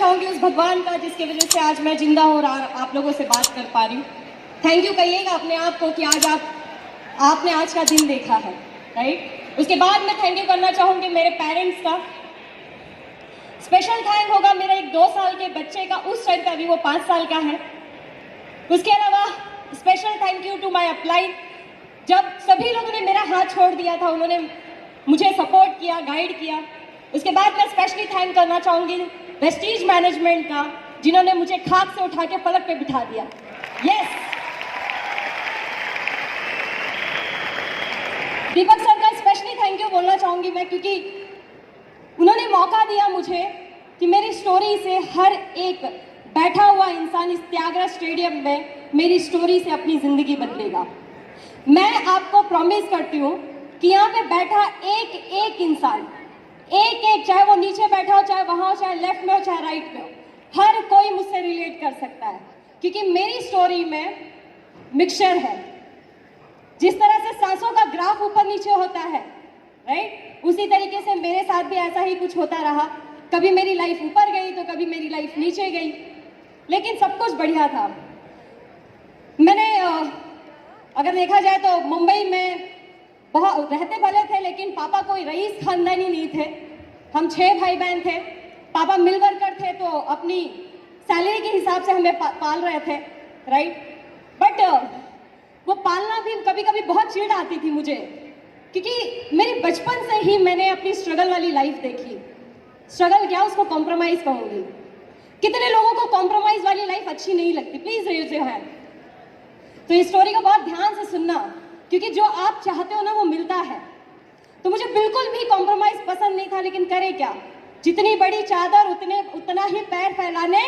चाहूंगी उस भगवान का जिसकी वजह से आज मैं जिंदा हूँ और आप लोगों से बात कर पा रही हूँ। थैंक यू कहिएगा अपने आप को कि आज आपने आज का दिन देखा है, राइट। उसके बाद मैं थैंक यू करना चाहूंगी मेरे पेरेंट्स का। स्पेशल थैंक होगा मेरे एक 2 साल के बच्चे का, उस टाइम का, अभी वो 5 साल का है। उसके अलावा special thank you to my upline. जब सभी लोगों ने मेरा हाथ छोड़ दिया था, उन्होंने मुझे सपोर्ट किया, गाइड किया। उसके बाद मैं स्पेशली थैंक करना चाहूंगी वेस्टीज मैनेजमेंट का, जिन्होंने मुझे खाक से उठा के पलक पे बिठा दिया। यस, दीपक सर का स्पेशली थैंक यू बोलना चाहूंगी मैं, क्योंकि उन्होंने मौका दिया मुझे कि मेरी स्टोरी से हर एक बैठा हुआ इंसान इस त्यागराज स्टेडियम में मेरी स्टोरी से अपनी जिंदगी बदलेगा। मैं आपको प्रॉमिस करती हूँ कि यहाँ पे बैठा एक एक इंसान, एक चाहे वो नीचे बैठा हो, चाहे वहां हो, चाहे लेफ्ट में हो, चाहे राइट में हो, हर कोई मुझसे रिलेट कर सकता है, क्योंकि मेरी स्टोरी में मिक्सचर है। जिस तरह से सांसों का ग्राफ ऊपर नीचे होता है, राइट, उसी तरीके से मेरे साथ भी ऐसा ही कुछ होता रहा। कभी मेरी लाइफ ऊपर गई तो कभी मेरी लाइफ नीचे गई, लेकिन सब कुछ बढ़िया था। मैंने अगर देखा जाए तो मुंबई में बहुत रहते भले थे, लेकिन पापा कोई रईस खानदानी नहीं थे। हम 6 भाई बहन थे। पापा मिल वर्कर थे, तो अपनी सैलरी के हिसाब से हमें पाल रहे थे, राइट। बट वो पालना भी कभी कभी बहुत चिढ़ आती थी मुझे, क्योंकि मेरे बचपन से ही मैंने अपनी स्ट्रगल वाली लाइफ देखी। स्ट्रगल क्या, उसको कॉम्प्रोमाइज कहूंगी। कितने लोगों को कॉम्प्रोमाइज वाली लाइफ अच्छी नहीं लगती? Please raise your hand. तो इस स्टोरी को बहुत ध्यान से सुनना, क्योंकि जो आप चाहते हो ना वो मिलता है। तो मुझे बिल्कुल भी कॉम्प्रोमाइज पसंद नहीं था, लेकिन करे क्या, जितनी बड़ी चादर उतना ही पैर फैलाने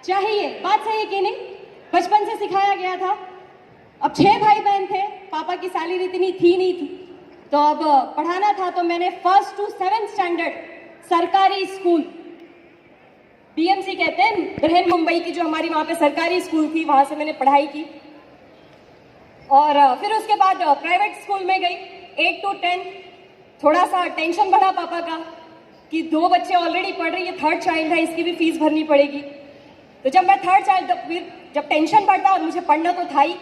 चाहिए। बात सही है कि नहीं? बचपन से सिखाया गया था। अब 6 भाई बहन थे, पापा की सैलरी इतनी थी नहीं थी, तो अब पढ़ाना था। तो मैंने 1st to 7th स्टैंडर्ड सरकारी स्कूल, बीएमसी कहते हैं, बृहन मुंबई की जो हमारी वहां पे सरकारी स्कूल थी, वहां से मैंने पढ़ाई की। और फिर उसके बाद प्राइवेट स्कूल में गई 8 to 10। थोड़ा सा टेंशन बढ़ा पापा का कि 2 बच्चे ऑलरेडी पढ़ रही है, 3rd चाइल्ड है, इसकी भी फीस भरनी पड़ेगी। तो जब मैं 3rd चाइल्ड, फिर जब टेंशन बढ़ता और मुझे पढ़ना तो था ही,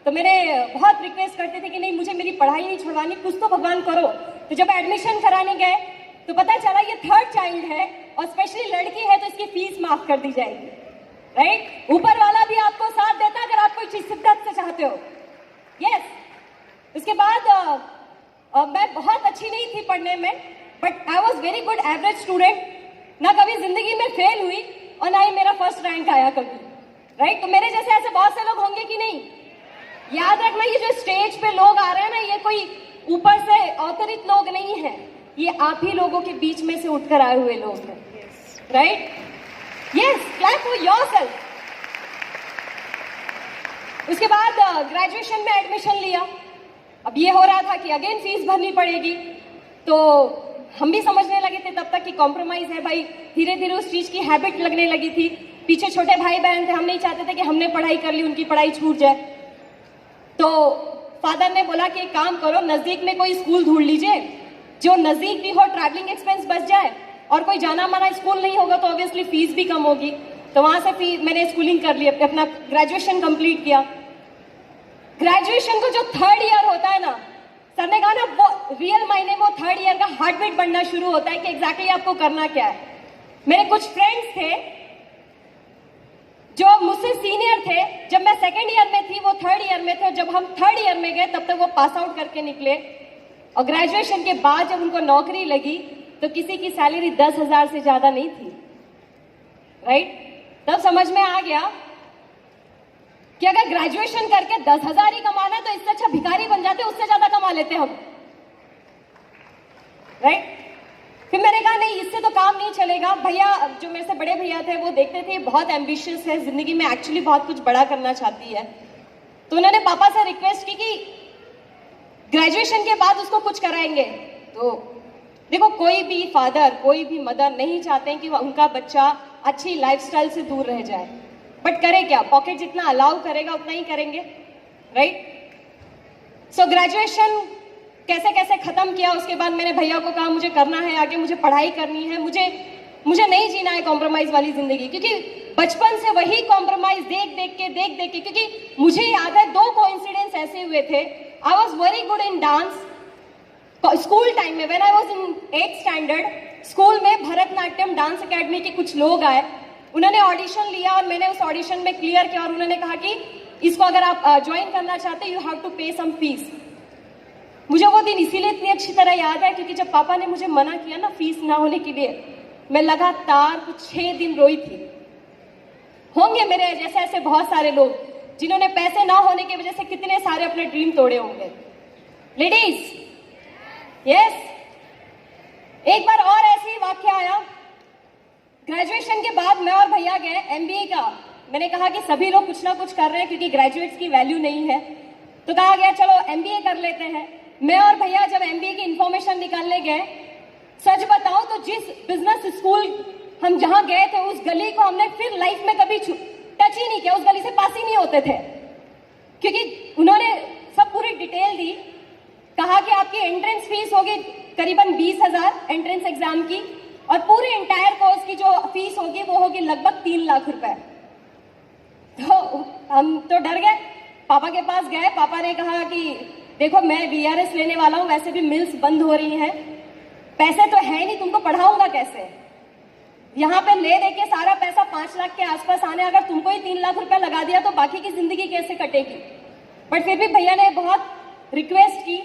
तो मैंने बहुत रिक्वेस्ट करते थे कि नहीं, मुझे मेरी पढ़ाई नहीं छुड़वानी, कुछ तो भगवान करो। तो जब एडमिशन कराने गए तो पता चला ये 3rd चाइल्ड है और स्पेशली लड़की है, तो इसकी फीस माफ कर दी जाएगी, राइट। ऊपर वाला भी आपको साथ देता अगर आप कोई चीज शिद्दत से चाहते हो। यस। उसके बाद मैं बहुत अच्छी नहीं थी पढ़ने में, but I was very good average student. ना कभी जिंदगी में फेल हुई और ना ही मेरा 1st रैंक आया कभी, राइट। तो मेरे जैसे ऐसे बहुत से लोग होंगे कि नहीं? याद रखना, ये जो स्टेज पे लोग आ रहे हैं ना, ये कोई ऊपर से अवतरित लोग नहीं है, ये आप ही लोगों के बीच में से उठकर आए हुए लोग हैं, right. Yes, clap for yourself. उसके बाद ग्रेजुएशन में एडमिशन लिया। अब ये हो रहा था कि अगेन फीस भरनी पड़ेगी, तो हम भी समझने लगे थे तब तक कि कॉम्प्रोमाइज है भाई। धीरे धीरे उस चीज की हैबिट लगने लगी थी। पीछे छोटे भाई बहन थे, हम नहीं चाहते थे कि हमने पढ़ाई कर ली उनकी पढ़ाई छूट जाए। तो फादर ने बोला कि एक काम करो, नजदीक में कोई स्कूल ढूंढ लीजिए जो नजदीक भी हो, ट्रैवलिंग एक्सपेंस बच जाए, और कोई जाना माना स्कूल नहीं होगा तो ऑब्वियसली फीस भी कम होगी। तो वहां से मैंने स्कूलिंग कर ली, अपना ग्रेजुएशन कंप्लीट किया। ग्रेजुएशन को जो 3rd ईयर होता है ना, सर ने कहा ना, वो रियल मायने वो 3rd ईयर का हार्ट बीट बनना शुरू होता है कि एग्जैक्टली आपको करना क्या है। मेरे कुछ फ्रेंड्स थे जो मुझसे सीनियर थे। जब मैं 2nd ईयर में थी, वो 3rd ईयर में थे। जब हम 3rd ईयर में गए तब तक वो पास आउट करके निकले, और ग्रेजुएशन के बाद जब उनको नौकरी लगी तो किसी की सैलरी 10,000 से ज्यादा नहीं थी, राइट। तब समझ में आ गया कि अगर ग्रेजुएशन करके 10,000 ही कमाना है तो इससे अच्छा भिखारी बन जाते, उससे ज्यादा कमा लेते हम, राइट। फिर मैंने कहा नहीं, इससे तो काम नहीं चलेगा। भैया, जो मेरे से बड़े भैया थे, वो देखते थे बहुत एम्बिशियस है, जिंदगी में एक्चुअली बहुत कुछ बड़ा करना चाहती है। तो उन्होंने पापा से रिक्वेस्ट की कि ग्रेजुएशन के बाद उसको कुछ कराएंगे। तो देखो, कोई भी फादर, कोई भी मदर नहीं चाहते कि उनका बच्चा अच्छी लाइफस्टाइल से दूर रह जाए, बट करे क्या, पॉकेट जितना अलाउ करेगा उतना ही करेंगे, राइट। सो ग्रेजुएशन कैसे कैसे खत्म किया। उसके बाद मैंने भैया को कहा मुझे करना है आगे, मुझे पढ़ाई करनी है, मुझे मुझे नहीं जीना है कॉम्प्रोमाइज वाली जिंदगी, क्योंकि बचपन से वही कॉम्प्रोमाइज देख देख के, क्योंकि मुझे याद है 2 कोइंसिडेंस ऐसे हुए थे। I was very good in dance school time में, when I was in 8th standard. School में भरतनाट्यम डांस अकेडमी के कुछ लोग आए, उन्होंने ऑडिशन लिया और मैंने उस ऑडिशन में क्लियर किया और उन्होंने कहा कि इसको अगर आप ज्वाइन करना चाहते यू हैव टू पे सम फीस। मुझे वो दिन इसीलिए इतनी अच्छी तरह याद है क्योंकि जब पापा ने मुझे मना किया ना फीस ना होने के लिए, मैं लगातार कुछ 6 दिन रोई थी। होंगे मेरे जैसे ऐसे बहुत सारे लोग जिन्होंने पैसे ना होने की वजह से कितने सारे अपने ड्रीम तोड़े होंगे। लेडीज, यस, एक बार और ऐसे ही वाक्य आया। ग्रेजुएशन के बाद मैं और भैया गए MBA का। मैंने कहा कि सभी लोग कुछ ना कुछ कर रहे हैं क्योंकि ग्रेजुएट्स की वैल्यू नहीं है, तो कहा गया चलो MBA कर लेते हैं। मैं और भैया जब MBA की इंफॉर्मेशन निकालने गए, सच बताऊं तो जिस बिजनेस स्कूल हम जहां गए थे उस गली को हमने फिर लाइफ में कभी टच ही नहीं किया, उस गली से पास ही नहीं होते थे, क्योंकि उन्होंने सब पूरी डिटेल दी। कहा कि आपकी एंट्रेंस फीस होगी करीबन 20,000 एंट्रेंस एग्जाम की, और पूरे इंटायर कोर्स की जो फीस होगी वो होगी लगभग 3 लाख रुपए। तो हम तो डर गए, पापा के पास गए। पापा ने कहा कि देखो मैं VRS लेने वाला हूं, वैसे भी मिल्स बंद हो रही हैं, पैसे तो है नहीं, तुमको पढ़ाऊंगा कैसे? यहाँ पे ले दे के सारा पैसा 5 लाख के आसपास आने, अगर तुमको ही 3 लाख रुपया लगा दिया तो बाकी की जिंदगी कैसे कटेगी? बट फिर भी भैया ने बहुत रिक्वेस्ट की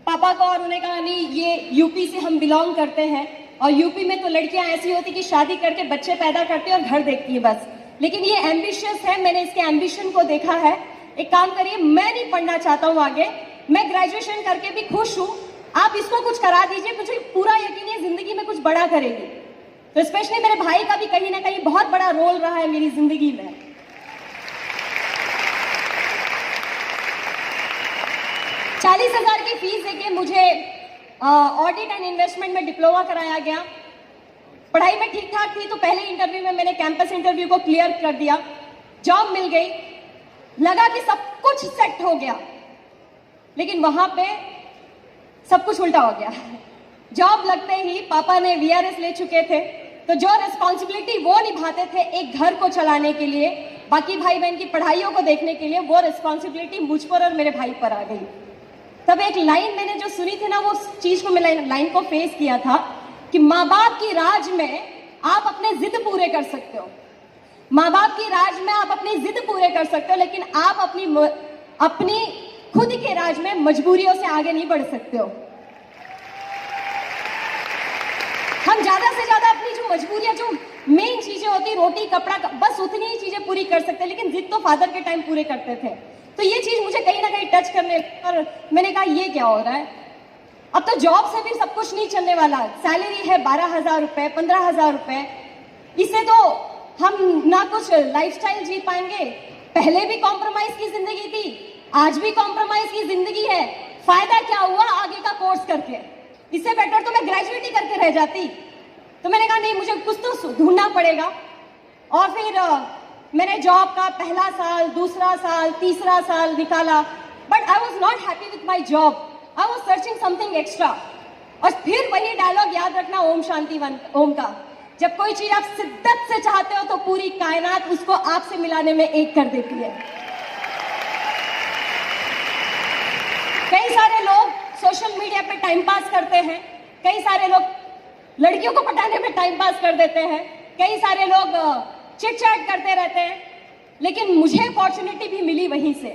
पापा को, और उन्होंने कहा नहीं, ये यूपी से हम बिलोंग करते हैं और यूपी में तो लड़कियां ऐसी होती कि शादी करके बच्चे पैदा करती है और घर देखती है बस, लेकिन ये एम्बिशियस है, मैंने इसके एम्बिशन को देखा है। एक काम करिए, मैं नहीं पढ़ना चाहता हूँ आगे, मैं ग्रेजुएशन करके भी खुश हूँ, आप इसको कुछ करा दीजिए, मुझे पूरा यकीन है जिंदगी में कुछ बड़ा करेगी। तो स्पेशली मेरे भाई का भी कहीं ना कहीं बहुत बड़ा रोल रहा है मेरी जिंदगी में। ₹40,000 की फीस देके मुझे ऑडिट एंड इन्वेस्टमेंट में डिप्लोमा कराया गया। पढ़ाई में ठीक ठाक थी तो पहले इंटरव्यू में मैंने कैंपस इंटरव्यू को क्लियर कर दिया, जॉब मिल गई, लगा कि सब कुछ सेट हो गया, लेकिन वहां पे सब कुछ उल्टा हो गया। जॉब लगते ही पापा ने VRS ले चुके थे, तो जो रिस्पॉन्सिबिलिटी वो निभाते थे एक घर को चलाने के लिए, बाकी भाई बहन की पढ़ाइयों को देखने के लिए, वो रिस्पॉन्सिबिलिटी मुझ पर और मेरे भाई पर आ गई। तब एक लाइन मैंने जो सुनी थी ना, वो चीज को मैं लाइन को फेस किया था कि माँ बाप की राज में आप अपने जिद पूरे कर सकते हो, माँ बाप की राज में आप अपनी जिद पूरे कर सकते हो, लेकिन आप अपनी खुद के राज में मजबूरियों से आगे नहीं बढ़ सकते हो। हम ज्यादा से ज्यादा अपनी जो मजबूरियां, जो मेन चीजें होती, रोटी कपड़ा, बस उतनी ही चीजें पूरी कर सकते, लेकिन जिद तो फादर के टाइम पूरे करते थे। तो ये चीज मुझे कहीं ना कहीं टच करने, और मैंने कहा ये क्या हो रहा है? अब तो जॉब से भी सब कुछ नहीं चलने वाला, सैलरी है 12,000 रुपए, 15,000 रुपए, इससे तो हम ना कुछ लाइफस्टाइल जी पाएंगे। पहले भी कॉम्प्रोमाइज की जिंदगी थी, आज भी कॉम्प्रोमाइज की जिंदगी है, फायदा क्या हुआ आगे का कोर्स करके? इससे बेटर तो मैं ग्रेजुएट ही करके रह जाती। तो मैंने कहा नहीं, मुझे कुछ तो ढूंढना पड़ेगा। और फिर मैंने जॉब का पहला साल, दूसरा साल, तीसरा साल निकाला, but I was not happy with my job, I was searching something extra. और फिर वही डायलॉग याद रखना ओम शांति ओम का, जब कोई चीज आप शिद्दत से चाहते हो तो पूरी कायनात उसको आपसे मिलाने में एक कर देती है। कई सारे लोग सोशल मीडिया पे टाइम पास करते हैं, कई सारे लोग लड़कियों को पटाने में टाइम पास कर देते हैं, कई सारे लोग चिट चैट करते रहते हैं, लेकिन मुझे अपॉर्चुनिटी भी मिली वहीं से।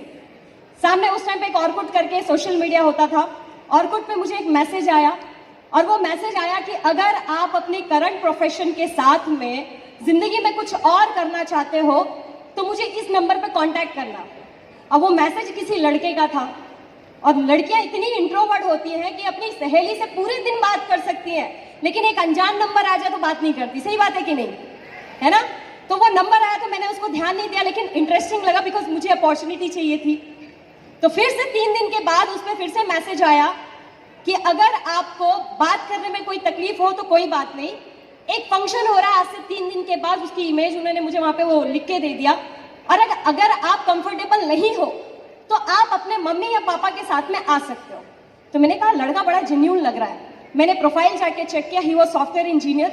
सामने उस टाइम पे एक ऑर्कुट करके सोशल मीडिया होता था, ऑर्कुट पे मुझे एक मैसेज आया, और वो मैसेज आया कि अगर आप अपने करंट प्रोफेशन के साथ में जिंदगी में कुछ और करना चाहते हो तो मुझे इस नंबर पे कांटेक्ट करना। अब वो मैसेज किसी लड़के का था, और लड़कियां इतनी इंट्रोवर्ट होती हैं कि अपनी सहेली से पूरे दिन बात कर सकती हैं, लेकिन एक अनजान नंबर आ जाए तो बात नहीं करती। सही बात है कि नहीं, है ना? तो वो नंबर आया तो मैंने उसको ध्यान नहीं दिया, लेकिन इंटरेस्टिंग लगा बिकॉज मुझे अपॉर्चुनिटी चाहिए थी। तो फिर से 3 दिन के बाद उसमें फिर से मैसेज आया कि अगर आपको बात करने में कोई तकलीफ हो तो कोई बात नहीं, एक फंक्शन हो रहा है आज से 3 दिन के बाद, उसकी इमेज उन्होंने मुझे वहां पे वो लिख के दे दिया, और अगर आप कंफर्टेबल नहीं हो तो आप अपने मम्मी या पापा के साथ में आ सकते हो। तो मैंने कहा लड़का बड़ा जेन्युइन लग रहा है। मैंने प्रोफाइल जाके चेक किया, ही वाज सॉफ्टवेयर इंजीनियर,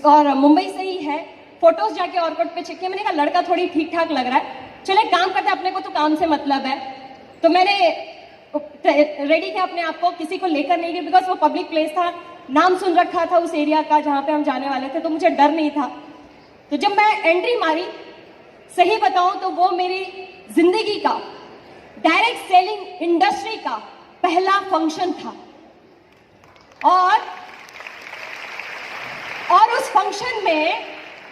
और मुंबई से ही है। फोटोज जाके ऑर्कुट पे चेक किया, मैंने कहा लड़का थोड़ी ठीक ठाक लग रहा है, चलो एक काम करते हैं, अपने को तो काम से मतलब है। तो मैंने रेडी किया अपने आप को, किसी को लेकर नहीं गई बिकॉज वो पब्लिक प्लेस था, नाम सुन रखा था उस एरिया का जहाँ पे हम जाने वाले थे, तो मुझे डर नहीं था। तो जब मैं एंट्री मारी, सही बताऊं तो वो मेरी जिंदगी का डायरेक्ट सेलिंग इंडस्ट्री का पहला फंक्शन था। और उस फंक्शन में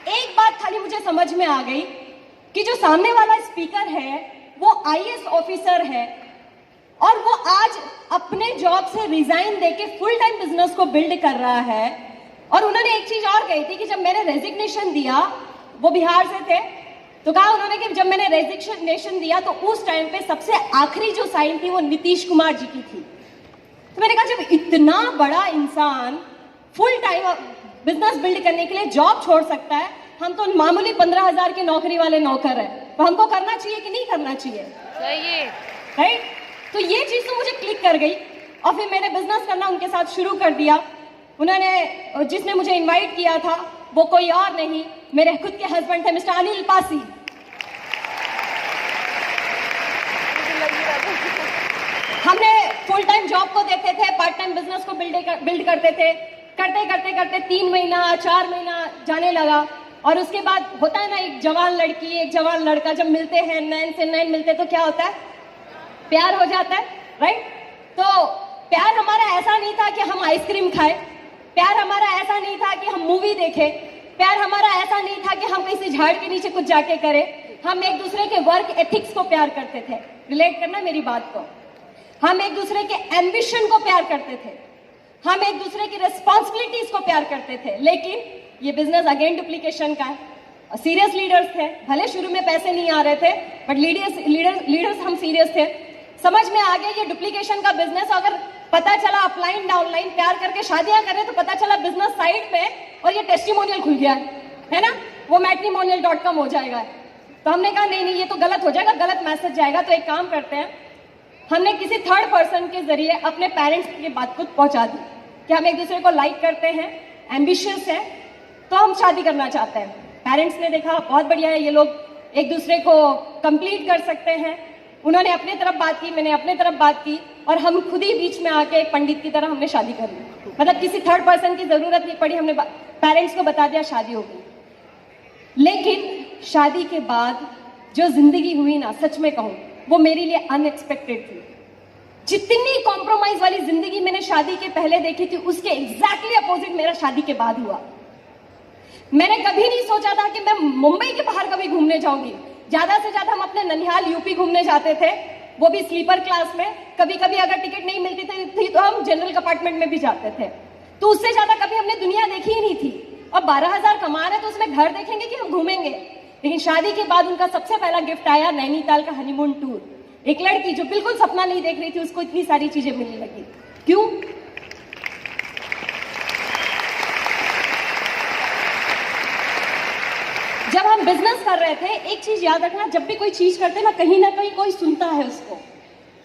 एक बात खाली मुझे समझ में आ गई कि जो सामने वाला स्पीकर है वो आईएएस ऑफिसर है और वो आज अपने जॉब से रिजाइन देके फुल टाइम बिजनेस को बिल्ड कर रहा है। और उन्होंने एक चीज और कही थी कि जब मैंने रेजिग्नेशन दिया, वो बिहार से थे, तो कहा उन्होंने कि जब मैंने रेजिग्नेशन दिया तो उस टाइम पे सबसे आखिरी जो साइन थी वो नीतीश कुमार जी की थी। तो मैंने कहा जब इतना बड़ा इंसान फुल टाइम बिजनेस बिल्ड करने के लिए जॉब छोड़ सकता है, हम तो मामूली 15,000 की नौकरी वाले नौकर है, तो हमको करना चाहिए कि नहीं करना चाहिए? चाहिए, राइट? तो ये चीज तो मुझे क्लिक कर गई और फिर मैंने बिजनेस करना उनके साथ शुरू कर दिया। उन्होंने, जिसने मुझे इनवाइट किया था वो कोई और नहीं, मेरे खुद के हस्बैंड थे, मिस्टर अनिल पासी। हमने फुल टाइम जॉब को देखते थे, पार्ट टाइम बिजनेस को बिल्ड करते थे। करते 3 महीना 4 महीना जाने लगा और उसके बाद होता है ना, एक जवान लड़की एक जवान लड़का जब मिलते हैं, 9 से 9 मिलते तो क्या होता है? प्यार हो जाता है, राइट? तो प्यार हमारा ऐसा नहीं था कि हम आइसक्रीम खाए, प्यार हमारा ऐसा नहीं था कि हम मूवी देखें, प्यार हमारा ऐसा नहीं था कि हम किसी झाड़ के नीचे कुछ जाके करें। हम एक दूसरे के वर्क एथिक्स को प्यार करते थे। रिलेट करना मेरी बात को। हम एक दूसरे के एम्बिशन को प्यार करते थे, हम एक दूसरे की रिस्पॉन्सिबिलिटीज को प्यार करते थे। लेकिन ये बिजनेस अगेन डुप्लीकेशन का है। सीरियस लीडर्स थे, भले शुरू में पैसे नहीं आ रहे थे, बट लीडर्स हम सीरियस थे। समझ में आ गया ये डुप्लीकेशन का बिजनेस। अगर पता चला अपलाइन डाउनलाइन प्यार करके शादियां करें तो पता चला बिजनेस साइट पे और ये टेस्टिमोनियल खुल गया है ना, वो matrimonial.com हो जाएगा। तो हमने कहा नहीं ये तो गलत हो जाएगा, गलत मैसेज जाएगा। तो एक काम करते हैं, हमने किसी थर्ड पर्सन के जरिए अपने पेरेंट्स की बात को पहुंचा दी कि हम एक दूसरे को लाइक करते हैं, एम्बिशियस है, तो हम शादी करना चाहते हैं। पेरेंट्स ने देखा बहुत बढ़िया है, ये लोग एक दूसरे को कंप्लीट कर सकते हैं। उन्होंने अपने तरफ बात की, मैंने अपने तरफ बात की और हम खुद ही बीच में आके एक पंडित की तरह हमने शादी कर ली। मतलब किसी थर्ड पर्सन की जरूरत नहीं पड़ी, हमने पेरेंट्स को बता दिया शादी हो गई। लेकिन शादी के बाद जो जिंदगी हुई ना, सच में कहूं वो मेरे लिए अनएक्सपेक्टेड थी। जितनी कॉम्प्रोमाइज वाली जिंदगी मैंने शादी के पहले देखी थी, उसके एग्जैक्टली अपोजिट मेरा शादी के बाद हुआ। मैंने कभी नहीं सोचा था कि मैं मुंबई के बाहर कभी घूमने जाऊंगी। ज्यादा से ज्यादा हम अपने ननिहाल यूपी घूमने जाते थे, वो भी स्लीपर क्लास में। कभी कभी अगर टिकट नहीं मिलती थी तो हम जनरल कंपार्टमेंट में भी जाते थे। तो उससे ज्यादा कभी हमने दुनिया देखी ही नहीं थी। और 12,000 कमा रहे तो उसमें घर देखेंगे कि हम घूमेंगे। लेकिन शादी के बाद उनका सबसे पहला गिफ्ट आया नैनीताल का हनीमून टूर। एक लड़की जो बिल्कुल सपना नहीं देख रही थी, उसको इतनी सारी चीजें मिलने लगी। क्यों? जब हम बिजनेस कर रहे थे, एक चीज याद रखना, जब भी कोई चीज करते हैं ना कहीं कोई सुनता है उसको।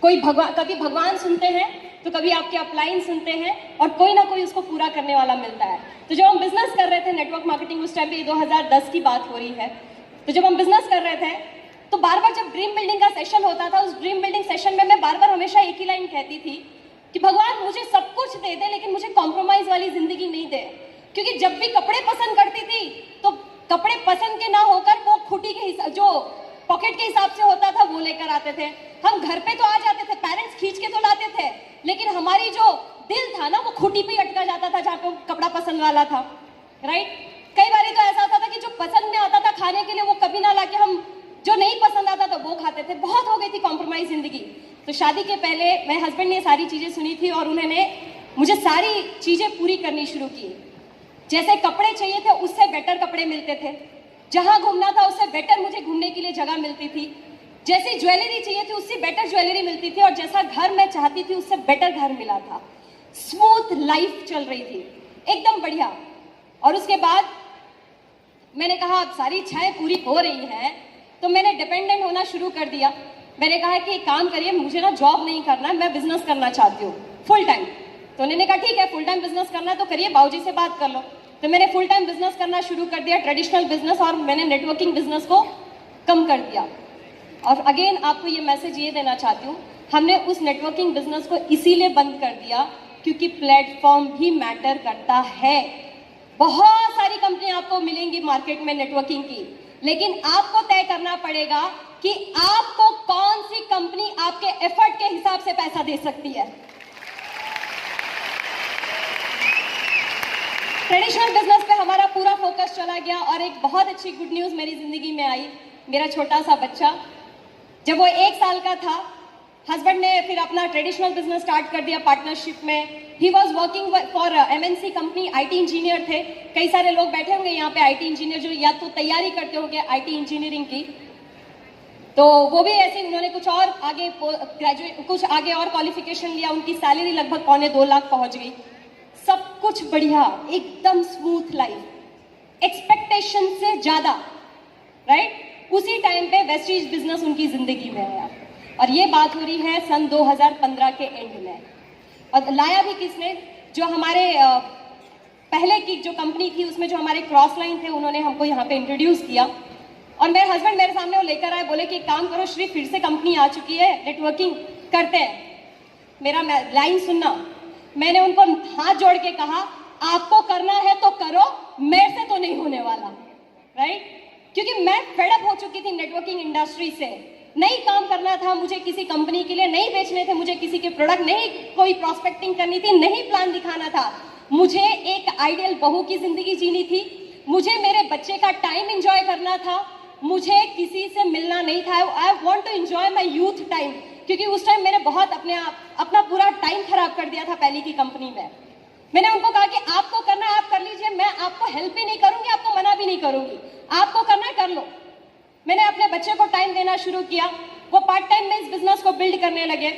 कभी भगवान सुनते हैं, तो कभी आपके अपलाइन सुनते हैं और कोई ना कोई उसको पूरा करने वाला मिलता है। तो जब हम बिजनेस कर रहे थे नेटवर्क मार्केटिंग, उस टाइम पे 2010 की बात हो रही है, तो जब हम बिजनेस कर रहे थे तो बार बार जब ड्रीम बिल्डिंग का सेशन होता था, उस ड्रीम बिल्डिंग सेशन में मैं बार बार हमेशा एक ही लाइन कहती थी कि भगवान मुझे सब कुछ दे दे, लेकिन मुझे कॉम्प्रोमाइज वाली जिंदगी नहीं दे। क्योंकि जब भी कपड़े पसंद करती थी तो कपड़े पसंद के ना होकर वो खुटी के हिसाब, जो पॉकेट के हिसाब से होता था वो लेकर आते थे। हम घर पे तो आ जाते थे, पेरेंट्स खींच के तो लाते थे, लेकिन हमारी जो दिल था ना वो खुटी पे अटका जाता था जहाँ पे कपड़ा पसंद वाला था, राइट? कई बार तो ऐसा होता था कि जो पसंद में आता था खाने के लिए वो कभी ना लाके हम जो नहीं पसंद आता था वो खाते थे। बहुत हो गई थी कॉम्प्रोमाइज जिंदगी। तो शादी के पहले मेरे हस्बैंड ने सारी चीजें सुनी थी और उन्होंने मुझे सारी चीजें पूरी करनी शुरू की। जैसे कपड़े चाहिए थे उससे बेटर कपड़े मिलते थे, जहां घूमना था उससे बेटर मुझे घूमने के लिए जगह मिलती थी, जैसी ज्वेलरी चाहिए थी उससे बेटर ज्वेलरी मिलती थी और जैसा घर मैं चाहती थी उससे बेटर घर मिला था। स्मूथ लाइफ चल रही थी, एकदम बढ़िया। और उसके बाद मैंने कहा अब सारी इच्छाएं पूरी हो रही हैं, तो मैंने डिपेंडेंट होना शुरू कर दिया। मैंने कहा कि एक काम करिए, मुझे ना जॉब नहीं करना है, मैं बिजनेस करना चाहती हूँ फुल टाइम। तो उन्होंने कहा ठीक है, फुल टाइम बिजनेस करना है तो करिए, बाबूजी से बात कर लो। तो मैंने फुल टाइम बिजनेस करना शुरू कर दिया, ट्रेडिशनल बिजनेस, और मैंने नेटवर्किंग बिजनेस को कम कर दिया। और अगेन आपको ये मैसेज ये देना चाहती हूँ, हमने उस नेटवर्किंग बिजनेस को इसीलिए बंद कर दिया क्योंकि प्लेटफॉर्म भी मैटर करता है। बहुत सारी कंपनियां आपको मिलेंगी मार्केट में नेटवर्किंग की, लेकिन आपको तय करना पड़ेगा कि आपको कौन सी कंपनी आपके एफर्ट के हिसाब से पैसा दे सकती है। ट्रेडिशनल बिजनेस पे हमारा पूरा फोकस चला गया और एक बहुत अच्छी गुड न्यूज मेरी जिंदगी में आई। मेरा छोटा सा बच्चा जब वो 1 साल का था, हस्बैंड ने फिर अपना ट्रेडिशनल बिजनेस स्टार्ट कर दिया पार्टनरशिप में। He was working for MNC company, IT engineer थे। कई सारे लोग बैठे होंगे यहाँ पे आईटी इंजीनियर जो या तो तैयारी करते होंगे आईटी इंजीनियरिंग की, तो वो भी ऐसे उन्होंने कुछ और आगे ग्रेजुएट, कुछ आगे और क्वालिफिकेशन लिया। उनकी सैलरी लगभग 1.25 लाख पहुंच गई। सब कुछ बढ़िया, एकदम स्मूथ लाइफ, एक्सपेक्टेशन से ज्यादा, राइट। उसी टाइम पे वेस्टीज बिजनेस उनकी जिंदगी में आया और ये बात हो रही है सन 2015 के एंड में। और लाया भी किसने, जो हमारे पहले की जो कंपनी थी उसमें जो हमारे क्रॉस लाइन थे, उन्होंने हमको यहाँ पे इंट्रोड्यूस किया। और मेरे हस्बैंड मेरे सामने वो लेकर आए, बोले कि एक काम करो श्री, फिर से कंपनी आ चुकी है, नेटवर्किंग करते हैं। मेरा लाइन सुनना, मैंने उनको हाथ जोड़ के कहा आपको करना है तो करो, मेरे से तो नहीं होने वाला, राइट। क्योंकि मैं फेडअप हो चुकी थी नेटवर्किंग इंडस्ट्री से। नहीं काम करना था मुझे किसी कंपनी के लिए, नहीं बेचने थे मुझे किसी के प्रोडक्ट, नहीं कोई प्रॉस्पेक्टिंग करनी थी, नहीं प्लान दिखाना था। मुझे एक आइडियल बहू की जिंदगी जीनी थी, मुझे मेरे बच्चे का टाइम एंजॉय करना था, मुझे किसी से मिलना नहीं था। I want to enjoy my youth time, क्योंकि उस टाइम मैंने बहुत अपना पूरा टाइम खराब कर दिया था पहले की कंपनी में। मैंने उनको कहा कि आपको करना है आप कर लीजिए, मैं आपको हेल्प भी नहीं करूंगी, आपको मना भी नहीं करूंगी, आपको करना है कर लो। मैंने अपने बच्चे को टाइम देना शुरू किया, वो पार्ट टाइम में इस बिजनेस को बिल्ड करने लगे।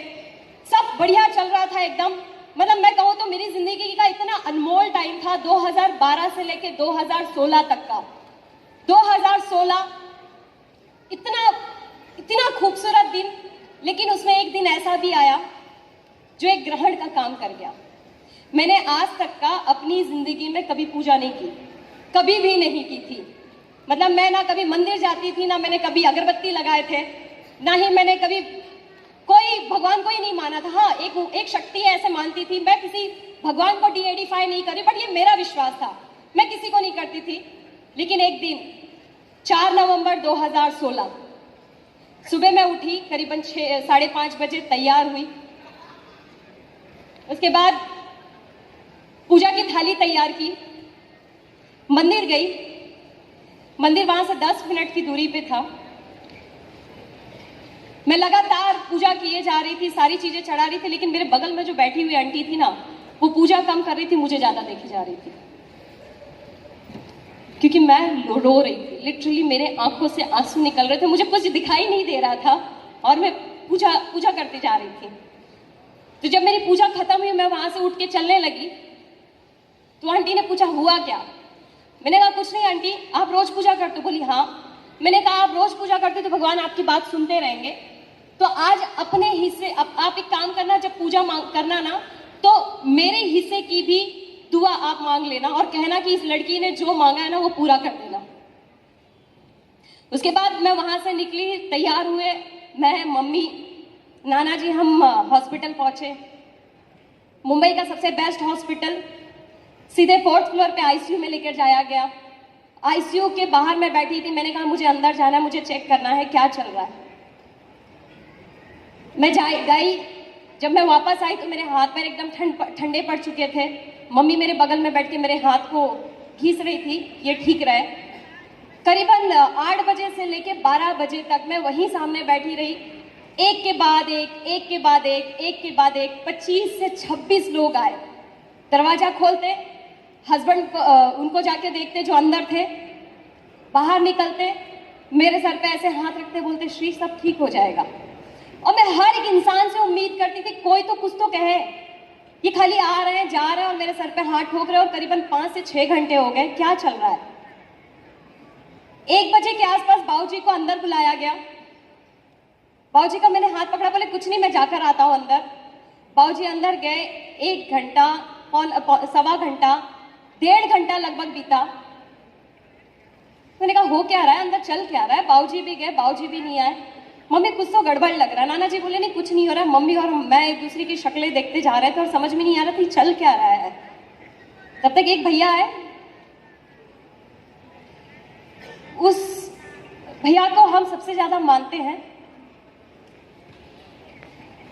सब बढ़िया चल रहा था एकदम, मतलब मैं कहूँ तो मेरी जिंदगी का इतना अनमोल टाइम था 2012 से लेके 2016 तक का। 2016 इतना खूबसूरत दिन, लेकिन उसमें एक दिन ऐसा भी आया जो एक ग्रहण का काम कर गया। मैंने आज तक का अपनी जिंदगी में कभी पूजा नहीं की, कभी भी नहीं की थी। मतलब मैं ना कभी मंदिर जाती थी, ना मैंने कभी अगरबत्ती लगाए थे, ना ही मैंने कभी कोई भगवान को ही नहीं माना था। हाँ, एक शक्ति है ऐसे मानती थी। मैं किसी भगवान को डीएडिफाई नहीं करी, बट ये मेरा विश्वास था, मैं किसी को नहीं करती थी। लेकिन एक दिन 4 नवंबर 2016 सुबह मैं उठी, करीबन 5:30 बजे तैयार हुई। उसके बाद पूजा की थाली तैयार की, मंदिर गई। मंदिर वहां से 10 मिनट की दूरी पे था। मैं लगातार पूजा किए जा रही थी, सारी चीजें चढ़ा रही थी, लेकिन मेरे बगल में जो बैठी हुई आंटी थी ना, वो पूजा कम कर रही थी, मुझे ज्यादा देखी जा रही थी, क्योंकि मैं रो रही थी। लिटरली मेरे आंखों से आंसू निकल रहे थे, मुझे कुछ दिखाई नहीं दे रहा था और मैं पूजा करती जा रही थी। तो जब मेरी पूजा खत्म हुई, मैं वहां से उठ के चलने लगी, तो आंटी ने पूछा हुआ क्या। मैंने कहा कुछ नहीं आंटी, आप रोज पूजा करते हो? बोली हाँ। मैंने कहा आप रोज पूजा करते तो भगवान आपकी बात सुनते रहेंगे, तो आज अपने हिस्से आप एक काम करना, जब पूजा करना ना, तो मेरे हिस्से की भी दुआ आप मांग लेना और कहना कि इस लड़की ने जो मांगा है ना वो पूरा कर देना। उसके बाद मैं वहां से निकली, तैयार हुए, मैं, मम्मी, नाना जी, हम हॉस्पिटल पहुंचे। मुंबई का सबसे बेस्ट हॉस्पिटल, सीधे 4th फ्लोर पे आईसीयू में लेकर जाया गया। आईसीयू के बाहर मैं बैठी थी, मैंने कहा मुझे अंदर जाना है, मुझे चेक करना है क्या चल रहा है। मैं गई, जब मैं वापस आई तो मेरे हाथ पैर एकदम ठंडे पड़ चुके थे। मम्मी मेरे बगल में बैठ के मेरे हाथ को घीस रही थी, ये ठीक रहे। करीबन 8 बजे से लेके 12 बजे तक मैं वहीं सामने बैठी रही। एक के बाद एक 25 से 26 लोग आए। दरवाजा खोलते, हस्बैंड उनको जाके देखते जो अंदर थे, बाहर निकलते, मेरे सर पे ऐसे हाथ रखते, बोलते श्री सब ठीक हो जाएगा। और मैं हर एक इंसान से उम्मीद करती थी कोई तो कुछ तो कहे, ये खाली आ रहे हैं जा रहे हैं और मेरे सर पे हाथ ठोक रहे हैं। और करीबन 5 से 6 घंटे हो गए, क्या चल रहा है। 1 बजे के आसपास बाबूजी को अंदर बुलाया गया। बाबूजी का मैंने हाथ पकड़ा, बोले कुछ नहीं मैं जाकर आता हूं अंदर। बाबूजी अंदर गए, 1 घंटा, 1.25 घंटा 1.5 घंटा लगभग बीता। मैंने कहा हो क्या रहा है, अंदर चल क्या रहा है। बाबूजी भी गए, बाबूजी भी नहीं आए। मम्मी कुछ तो गड़बड़ लग रहा है। नाना जी बोले नहीं कुछ नहीं हो रहा है। मम्मी और मैं एक दूसरे की शक्लें देखते जा रहे थे और समझ में नहीं आ रहा था चल क्या रहा है। तब तक एक भैया आए, उस भैया को हम सबसे ज्यादा मानते हैं,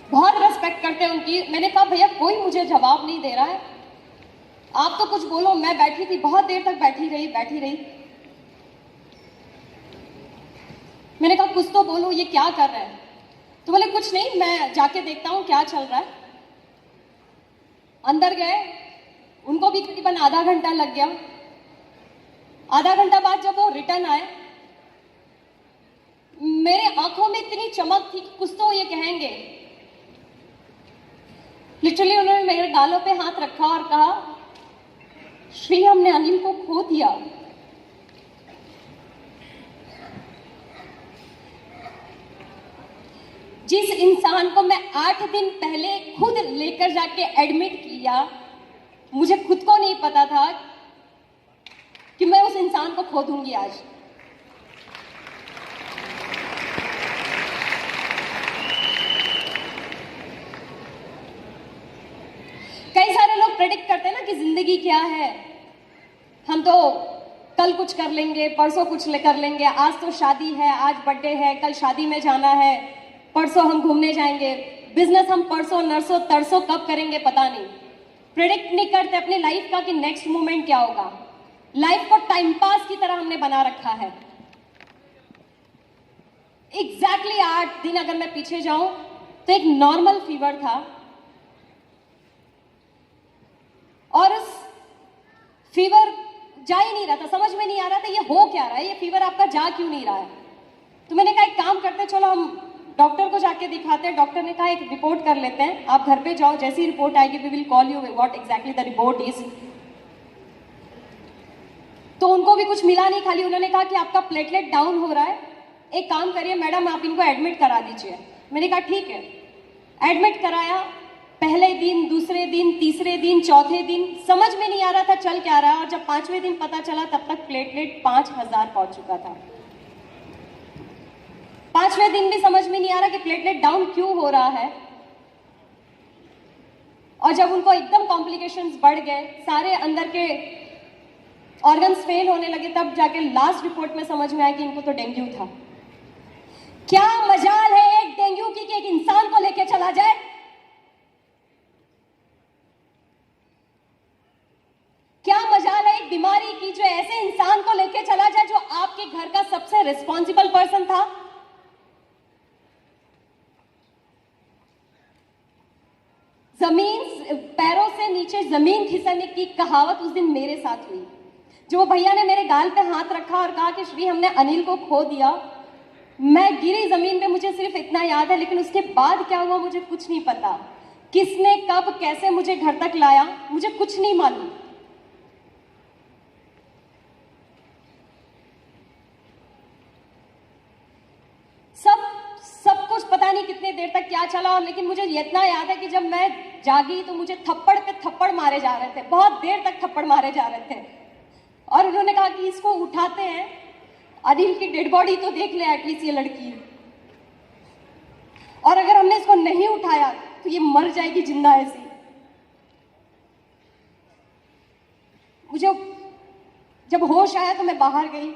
बहुत रेस्पेक्ट करते हैं उनकी। मैंने कहा भैया कोई मुझे जवाब नहीं दे रहा है, आप तो कुछ बोलो। मैं बैठी थी, बहुत देर तक बैठी रही। मैंने कहा कुछ तो बोलो, ये क्या कर रहे हैं। तो बोले कुछ नहीं, मैं जाके देखता हूं क्या चल रहा है। अंदर गए, उनको भी करीबन आधा घंटा लग गया। आधा घंटा बाद जब वो रिटर्न आए, मेरे आंखों में इतनी चमक थी कि कुछ तो ये कहेंगे। लिटरली उन्होंने मेरे गालों पे हाथ रखा और कहा श्री हमने अनिल को खो दिया। जिस इंसान को मैं 8 दिन पहले खुद लेकर जाके एडमिट किया, मुझे खुद को नहीं पता था कि मैं उस इंसान को खो दूंगी आज। कई सारे लोग प्रेडिक्ट करते हैं ना कि जिंदगी क्या है, हम तो कल कुछ कर लेंगे, परसों कुछ कर लेंगे, आज तो शादी है, आज बर्थडे है, कल शादी में जाना है, परसों हम घूमने जाएंगे, बिजनेस हम परसों नरसों तरसों कब करेंगे पता नहीं। प्रेडिक्ट नहीं करते अपने लाइफ का कि नेक्स्ट मोमेंट क्या होगा। लाइफ को टाइम पास की तरह हमने बना रखा है। एग्जैक्टली 8 दिन अगर मैं पीछे जाऊं तो एक नॉर्मल फीवर था, और उस फीवर जा ही नहीं रहा था, समझ में नहीं आ रहा था ये हो क्या रहा है, ये फीवर आपका जा क्यों नहीं रहा है। तो मैंने कहा एक काम करते, चलो हम डॉक्टर को जाके दिखाते हैं। डॉक्टर ने कहा एक रिपोर्ट कर लेते हैं, आप घर पे जाओ, जैसी रिपोर्ट आएगी we will call you what exactly the report is. तो उनको भी कुछ मिला नहीं, खाली उन्होंने कहा कि आपका प्लेटलेट डाउन हो रहा है, एक काम करिए मैडम आप इनको एडमिट करा दीजिए। मैंने कहा ठीक है, एडमिट कराया। पहले दिन, दूसरे दिन, तीसरे दिन, चौथे दिन समझ में नहीं आ रहा था चल क्या रहा है, और जब 5वें दिन पता चला तब तक प्लेटलेट 5000 पहुंच चुका था। 5वें दिन भी समझ में नहीं आ रहा कि प्लेटलेट डाउन क्यों हो रहा है। और जब उनको एकदम कॉम्प्लिकेशंस बढ़ गए, सारे अंदर के ऑर्गन्स फेल होने लगे, तब जाके लास्ट रिपोर्ट में समझ में आया कि इनको तो डेंगू था। क्या मजाल है एक डेंगू की कि एक इंसान को लेके चला जाए। क्या मजाल है एक बीमारी की जो ऐसे इंसान को लेके चला जाए जो आपके घर का सबसे रिस्पॉन्सिबल पर्सन था। जमीन पैरों से नीचे जमीन खिसकने की कहावत उस दिन मेरे साथ हुई। जो भैया ने मेरे गाल पे हाथ रखा और कहा कि श्री हमने अनिल को खो दिया, मैं गिरी जमीन पे, मुझे सिर्फ इतना याद है, लेकिन उसके बाद क्या हुआ मुझे कुछ नहीं पता। किसने कब कैसे मुझे घर तक लाया मुझे कुछ नहीं मालूम। सब कुछ पता नहीं कितने देर तक क्या चला, और लेकिन मुझे इतना याद है कि जब मैं जागी तो मुझे थप्पड़ पे थप्पड़ मारे जा रहे थे, बहुत देर तक थप्पड़ मारे जा रहे थे। और उन्होंने कहा कि इसको उठाते हैं, अनिल की डेड बॉडी तो देख ले एटलीस्ट ये लड़की, और अगर हमने इसको नहीं उठाया तो ये मर जाएगी जिंदा ऐसी। मुझे जब होश आया तो मैं बाहर गई,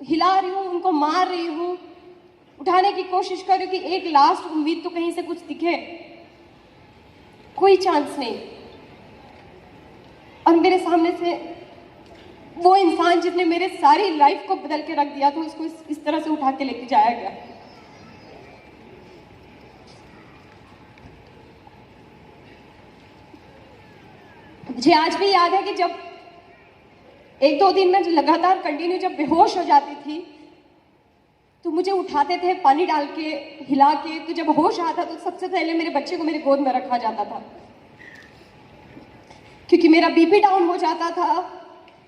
हिला रही हूं, उनको मार रही हूं, उठाने की कोशिश कर रही हूं कि एक लास्ट उम्मीद तो कहीं से कुछ दिखे, कोई चांस नहीं। और मेरे सामने से वो इंसान जिसने मेरे सारी लाइफ को बदल के रख दिया था, उसको इस तरह से उठा के लेके जाया गया। मुझे आज भी याद है कि जब 1-2 दिन में लगातार कंटिन्यू जब बेहोश हो जाती थी तो मुझे उठाते थे पानी डाल के, हिला के, तो जब होश आता तो सबसे पहले मेरे बच्चे को मेरे गोद में रखा जाता था, क्योंकि मेरा बीपी डाउन हो जाता था।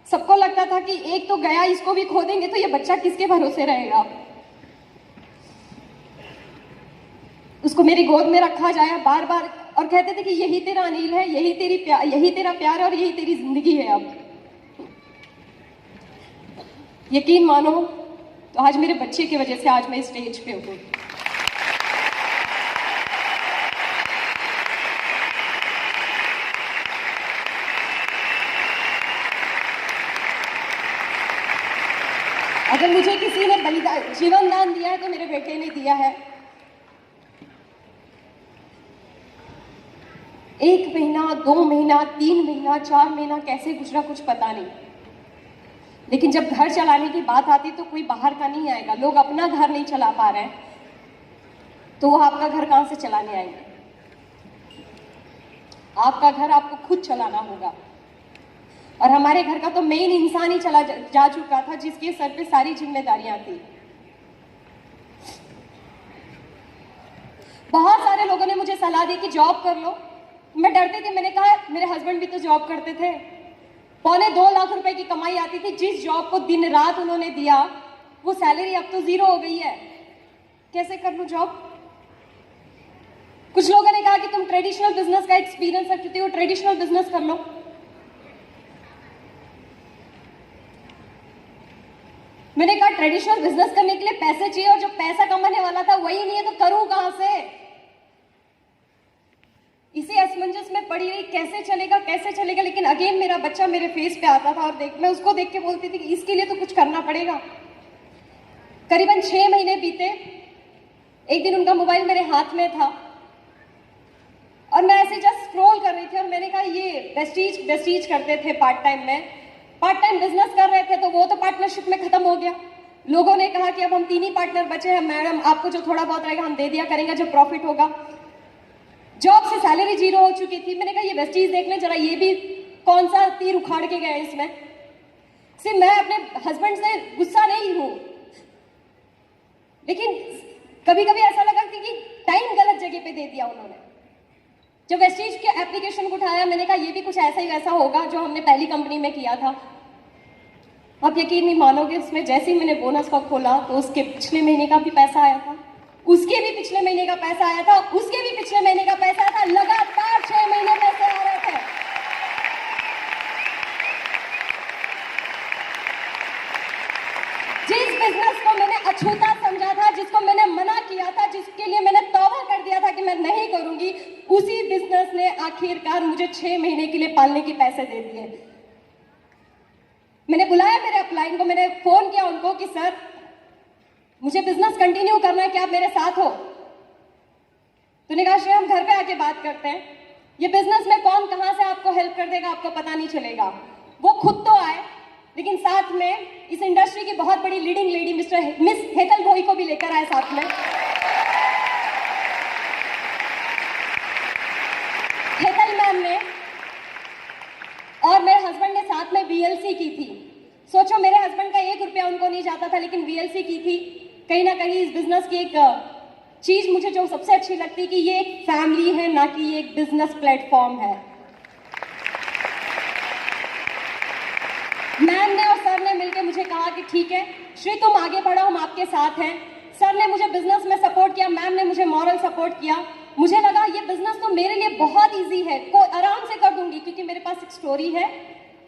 सबको लगता था कि एक तो गया, इसको भी खो देंगे तो ये बच्चा किसके भरोसे रहेगा। उसको मेरी गोद में रखा जाए, बार बार और कहते थे कि यही तेरा अनिल है, यही तेरा प्यार है और यही तेरी जिंदगी है। अब यकीन मानो तो आज मेरे बच्चे की वजह से आज मैं स्टेज पे हूँ। अगर मुझे किसी ने जीवन दान दिया है तो मेरे बेटे ने दिया है। 1 महीना, 2 महीना, 3 महीना, 4 महीना कैसे गुजरा कुछ पता नहीं, लेकिन जब घर चलाने की बात आती तो कोई बाहर का नहीं आएगा। लोग अपना घर नहीं चला पा रहे हैं तो वो आपका घर कहां से चलाने आएंगे? आपका घर आपको खुद चलाना होगा। और हमारे घर का तो मेन इंसान ही चला जा चुका था जिसके सर पे सारी जिम्मेदारियां थी। बहुत सारे लोगों ने मुझे सलाह दी कि जॉब कर लो। मैं डरती थी। मैंने कहा मेरे हस्बैंड भी तो जॉब करते थे, 2.25 लाख रुपए की कमाई आती थी। जिस जॉब को दिन रात उन्होंने दिया वो सैलरी अब तो 0 हो गई है। कैसे कर लूं जॉब? कुछ लोगों ने कहा कि तुम ट्रेडिशनल बिजनेस का एक्सपीरियंस रखती हो, ट्रेडिशनल बिजनेस कर लो। मैंने कहा ट्रेडिशनल बिजनेस करने के लिए पैसे चाहिए और जो पैसा कमाने वाला था वही नहीं है, तो करूं कहां से? इसी असमंजस में पड़ी रही, कैसे चलेगा। लेकिन अगेन मेरा बच्चा मेरे फेस पे आता था और मैं उसको देख के बोलती थी कि इसके लिए तो कुछ करना पड़ेगा। करीबन 6 महीने बीते। एक दिन उनका मोबाइल मेरे हाथ में था और मैं ऐसे जस्ट स्क्रॉल कर रही थी और मैंने कहा ये वेस्टीज करते थे पार्ट टाइम बिजनेस कर रहे थे, तो वो तो पार्टनरशिप में खत्म हो गया। लोगों ने कहा कि अब हम 3 ही पार्टनर बचे हैं, मैडम आपको जो थोड़ा बहुत रहेगा हम दे दिया करेंगे जब प्रॉफिट होगा। जॉब से सैलरी 0 हो चुकी थी। मैंने कहा ये वेस्टीज देख लें जरा, ये भी कौन सा तीर उखाड़ के गए इसमें। सिर्फ मैं अपने हस्बैंड से गुस्सा नहीं हूं, लेकिन कभी कभी ऐसा लगा कि टाइम गलत जगह पे दे दिया उन्होंने। जब वेस्टीज के एप्लीकेशन को उठाया मैंने कहा ये भी कुछ ऐसा ही वैसा होगा जो हमने पहली कंपनी में किया था। आप यकीन नहीं मानोगे, उसमें जैसे ही मैंने बोनस का खोला तो उसके पिछले महीने का भी पैसा आया था, उसके भी पिछले महीने का पैसा आया था, उसके भी पिछले महीने का पैसा आया था। लगातार 6 महीने पैसे आ रहे थे। जिस बिजनेस को मैंने अछूता समझा था, जिसको मैंने मना किया था, जिसके लिए मैंने तौबा कर दिया था कि मैं नहीं करूंगी, उसी बिजनेस ने आखिरकार मुझे 6 महीने के लिए पालने के पैसे दे दिए। मैंने बुलाया मेरे अपलाइन को, मैंने फोन किया उनको कि सर मुझे बिजनेस कंटिन्यू करना है, क्या आप मेरे साथ हो? तूने कहा श्रेया हम घर पे आके बात करते हैं, ये बिजनेस में कौन कहां से आपको हेल्प कर देगा आपको पता नहीं चलेगा। वो खुद तो आए, लेकिन साथ में इस इंडस्ट्री की बहुत बड़ी लीडिंग लेडी मिस हेतल भोई को भी लेकर आए साथ में। हेतल मैम ने और मेरे हस्बैंड ने साथ में वीएलसी की थी। सोचो मेरे हस्बैंड का 1 रुपया उनको नहीं जाता था, लेकिन वीएलसी की थी। कहीं ना कहीं इस बिजनेस की एक चीज मुझे जो सबसे अच्छी लगती है कि ये एक फैमिली है, ना कि ये एक बिजनेस प्लेटफॉर्म है। मैम ने और सर ने मिलकर मुझे कहा कि ठीक है श्री तुम आगे बढ़ो, हम आपके साथ हैं। सर ने मुझे बिजनेस में सपोर्ट किया, मैम ने मुझे मॉरल सपोर्ट किया। मुझे लगा ये बिजनेस तो मेरे लिए बहुत इजी है, को आराम से कर दूंगी, क्योंकि मेरे पास एक स्टोरी है,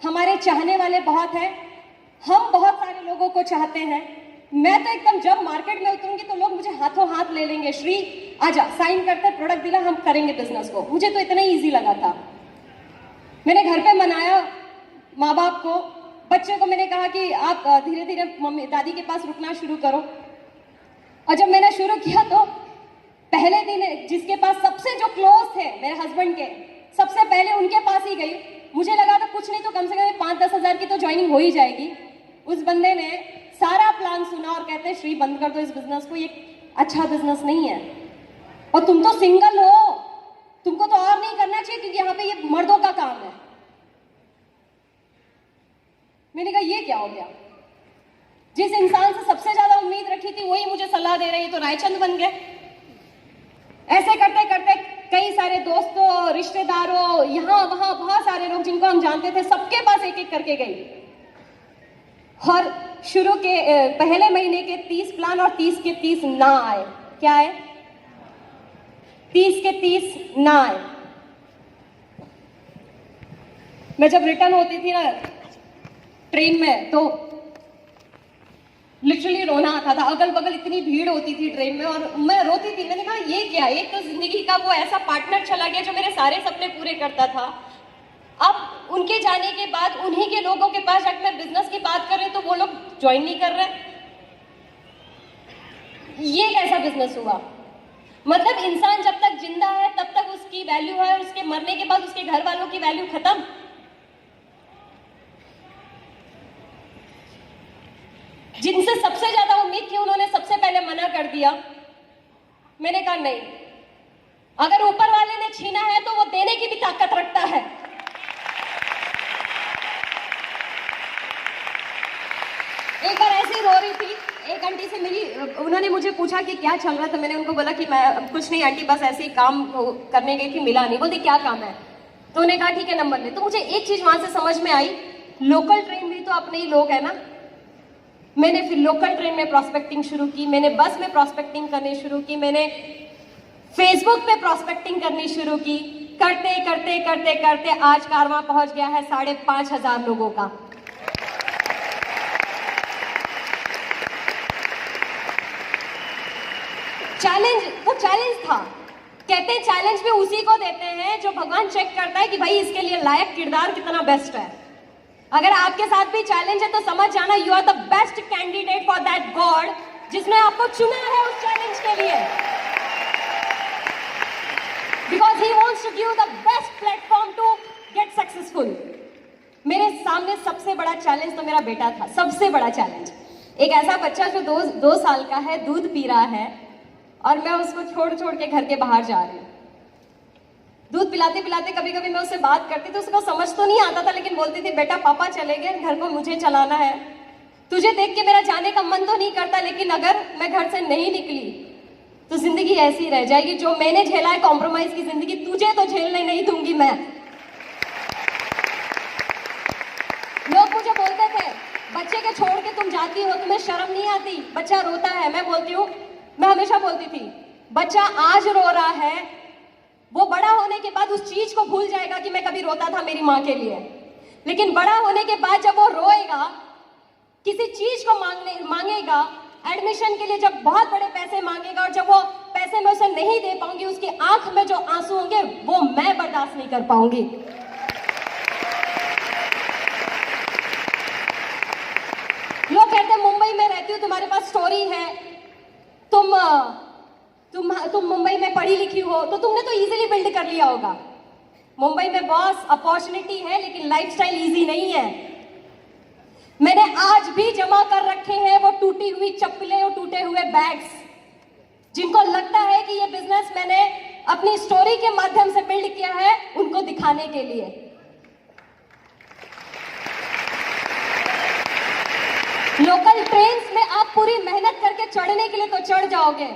हमारे चाहने वाले बहुत हैं, हम बहुत सारे लोगों को चाहते हैं। मैं तो एकदम जब मार्केट में उतरूंगी तो लोग मुझे हाथों हाथ ले लेंगे, श्री आजा साइन करते, प्रोडक्ट दिला, हम करेंगे बिजनेस को। मुझे तो इतना ही ईजी लगा था। मैंने घर पे मनाया माँ बाप को, बच्चे को मैंने कहा कि आप धीरे धीरे मम्मी दादी के पास रुकना शुरू करो। और जब मैंने शुरू किया तो पहले दिन जिसके पास सबसे जो क्लोज थे मेरे हस्बैंड के, सबसे पहले उनके पास ही गई। मुझे लगा था कुछ नहीं तो कम से कम 5-10 हज़ार की तो ज्वाइनिंग हो ही जाएगी। उस बंदे ने सारा प्लान सुना और कहते श्री बंद कर दो इस बिजनेस को, ये अच्छा बिजनेस नहीं है, और तुम तो सिंगल हो, तुमको तो और नहीं करना चाहिए क्योंकि यहाँ पे ये मर्दों का काम है। मैंने कहा ये क्या हो गया? जिस इंसान से सबसे ज्यादा उम्मीद रखी थी वही मुझे सलाह दे रही है, तो रायचंद बन गए। ऐसे करते करते कई सारे दोस्तों, रिश्तेदारों, यहाँ वहां बहुत सारे लोग जिनको हम जानते थे, सबके पास एक एक करके गई। और शुरू के पहले महीने के 30 प्लान और 30 के 30 ना आए। क्या है? 30 के 30 ना आए। मैं जब रिटर्न होती थी ना ट्रेन में तो लिटरली रोना आता था। अगल बगल इतनी भीड़ होती थी ट्रेन में और मैं रोती थी। मैंने कहा ये क्या, एक तो जिंदगी का वो ऐसा पार्टनर चला गया जो मेरे सारे सपने पूरे करता था। अब उनके जाने के बाद उन्हीं के लोगों के पास जाकर मैं बिजनेस की बात कर रही तो वो लोग ज्वाइन नहीं कर रहे। ये कैसा बिजनेस हुआ? मतलब इंसान जब तक जिंदा है तब तक उसकी वैल्यू है, उसके मरने के बाद उसके घर वालों की वैल्यू खत्म। जिनसे सबसे ज्यादा उम्मीद थी उन्होंने सबसे पहले मना कर दिया। मैंने कहा नहीं, अगर ऊपर वाले ने छीना है तो वो देने की भी ताकत रखता है। एक बार ऐसे ही रो रही थी, एक आंटी से मिली, उन्होंने मुझे पूछा कि क्या चल रहा था। मैंने उनको बोला कि मैं कुछ नहीं आंटी, बस ऐसे ही काम करने गई थी, मिला नहीं। बोलती क्या काम है? तो उन्हें कहा ठीक है नंबर ले। तो मुझे एक चीज वहां से समझ में आई, लोकल ट्रेन भी तो अपने ही लोग है ना। मैंने फिर लोकल ट्रेन में प्रॉस्पेक्टिंग शुरू की, मैंने बस में प्रॉस्पेक्टिंग करनी शुरू की, मैंने फेसबुक पे प्रॉस्पेक्टिंग करनी शुरू की। करते करते करते करते आज कारवां पहुंच गया है 5,500 लोगों का। चैलेंज, वो चैलेंज था। कहते हैं चैलेंज भी उसी को देते हैं जो भगवान चेक करता है कि भाई इसके लिए लायक किरदार कितना बेस्ट है। अगर आपके साथ भी चैलेंज है तो समझ जाना you are the best candidate for that god जिसने आपको चुना है उस चैलेंज के लिए। Because he wants to give the best platform to get successful. मेरे सामने सबसे बड़ा चैलेंज तो मेरा बेटा था, सबसे बड़ा चैलेंज। एक ऐसा बच्चा जो दो साल का है, दूध पी रहा है और मैं उसको छोड़ छोड़ के घर के बाहर जा रही हूँ। दूध पिलाते पिलाते कभी कभी मैं उससे बात करती तो उसको समझ तो नहीं आता था, लेकिन बोलती थी बेटा पापा चले गए, घर को मुझे चलाना है। तुझे देख के मेरा जाने का मन तो नहीं करता, लेकिन अगर मैं घर से नहीं निकली तो जिंदगी ऐसी रह जाएगी। जो मैंने झेला है कॉम्प्रोमाइज की जिंदगी, तुझे तो झेलने नहीं दूंगी मैं। लोग मुझे बोलते थे बच्चे के छोड़ के तुम जाती हो, तुम्हें शर्म नहीं आती? बच्चा रोता है। मैं बोलती हूँ, मैं हमेशा बोलती थी बच्चा आज रो रहा है, वो बड़ा होने के बाद उस चीज को भूल जाएगा कि मैं कभी रोता था मेरी माँ के लिए। लेकिन बड़ा होने के बाद जब वो रोएगा, किसी चीज को मांगेगा, एडमिशन के लिए जब बहुत बड़े पैसे मांगेगा और जब वो पैसे मैं उसे नहीं दे पाऊंगी, उसकी आंख में जो आंसू होंगे वो मैं बर्दाश्त नहीं कर पाऊंगी। लोग कहते हैं मुंबई में रहती हो, तुम्हारे पास स्टोरी है, तुम मुंबई में पढ़ी लिखी हो तो तुमने तो इजीली बिल्ड कर लिया होगा। मुंबई में बॉस अपॉर्चुनिटी है लेकिन लाइफस्टाइल इजी नहीं है। मैंने आज भी जमा कर रखे हैं वो टूटी हुई चप्पलें और टूटे हुए बैग्स, जिनको लगता है कि ये बिजनेस मैंने अपनी स्टोरी के माध्यम से बिल्ड किया है, उनको दिखाने के लिए। लोकल ट्रेन्स में आप पूरी मेहनत करके चढ़ने के लिए तो चढ़ जाओगे,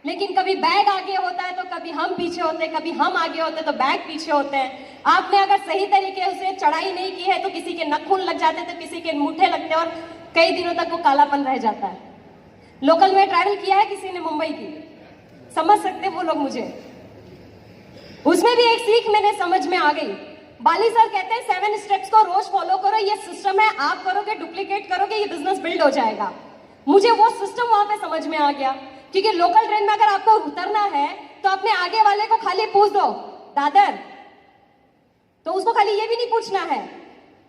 लेकिन कभी बैग आगे होता है तो कभी हम पीछे होते हैं, कभी हम आगे होते हैं तो बैग पीछे होते हैं। आपने अगर सही तरीके से चढ़ाई नहीं की है तो किसी के नखून लग जाते थे, किसी के मुट्ठे लगते हैं और कई दिनों तक वो कालापन रह जाता है। लोकल में ट्रैवल किया है किसी ने मुंबई की, समझ सकते वो लोग मुझे। उसमें भी एक सीख मैंने समझ में आ गई। बाली सर कहते हैं 7 स्टेप्स को रोज फॉलो करो, ये सिस्टम है, आप करोगे डुप्लीकेट करोगे ये बिजनेस बिल्ड हो जाएगा। मुझे वो सिस्टम वहां पे समझ में आ गया, क्योंकि लोकल ट्रेन में अगर आपको उतरना है तो अपने आगे वाले को खाली पूछ दो दादर, तो उसको खाली ये भी नहीं पूछना है